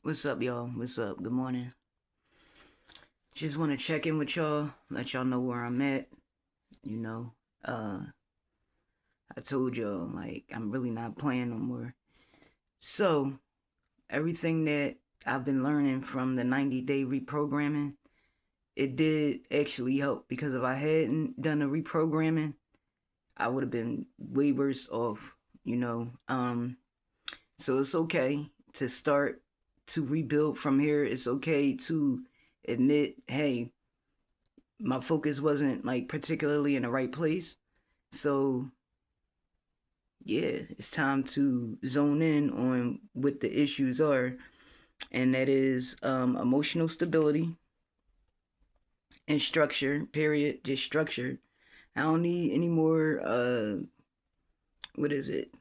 What's up, y'all? What's up? Good morning. Just want to check in with y'all, let y'all know where I'm at. You know, uh, I told y'all, like, I'm really not playing no more. So, everything that I've been learning from the 90-day reprogramming, it did actually help because if I hadn't done the reprogramming, I would have been way worse off, you know. So it's okay to start to rebuild from here. It's okay to admit, hey, my focus wasn't like particularly in the right place. So yeah, it's time to zone in on what the issues are, and that is emotional stability and structure. Period. Just structure. I don't need any more. What is it?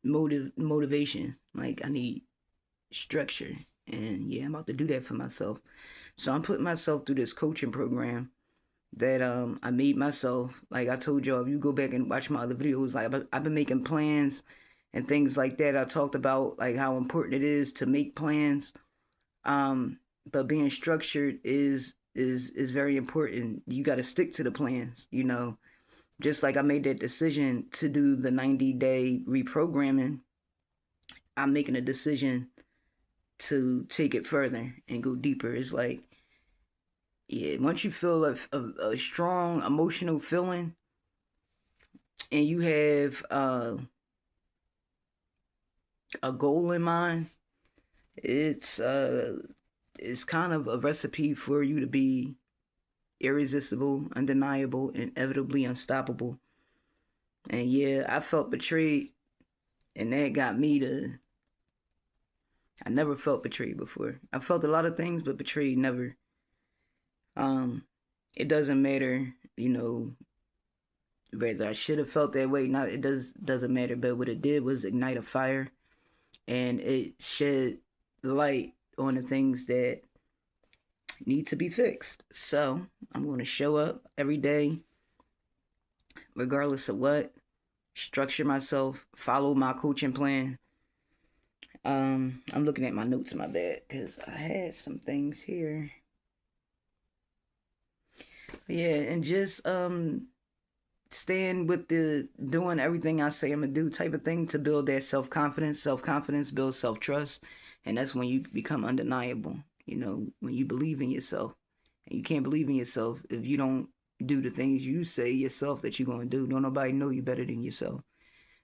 Motivation. Like I need structure, and yeah, I'm about to do that for myself. So I'm putting myself through this coaching program that I made myself. Like I told y'all, if you go back and watch my other videos, like I've been making plans and things like that. I talked about like how important it is to make plans. But being structured is very important. You got to stick to the plans, you know. Just like I made that decision to do the 90-day reprogramming, I'm making a decision to take it further and go deeper. It's like, yeah, once you feel a strong emotional feeling and you have a goal in mind, it's kind of a recipe for you to be irresistible, undeniable, inevitably unstoppable. And yeah, I felt betrayed, and that got me to. I never felt betrayed before. I felt a lot of things, but betrayed never. Um, it doesn't matter, you know, whether I should have felt that way. Not it doesn't matter. But what it did was ignite a fire, and it shed light on the things that need to be fixed. So I'm going to show up every day, regardless of what, structure myself, follow my coaching plan. I'm looking at my notes in my bag because I had some things here. Yeah, and just staying with the doing everything I say I'm gonna do type of thing to build that self-confidence. Self-confidence builds self-trust, and that's when you become undeniable. You know, when you believe in yourself. And you can't believe in yourself if you don't do the things you say yourself that you're gonna do. Don't nobody know you better than yourself.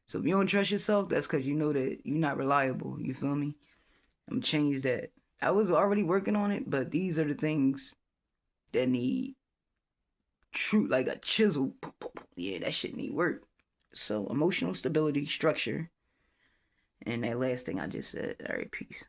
So if you don't trust yourself, that's because you know that you're not reliable. You feel me? I'm gonna change that. I was already working on it, but these are the things that need true, like a chisel. Yeah, that shit need work. So emotional stability, structure, and that last thing I just said. All right, peace.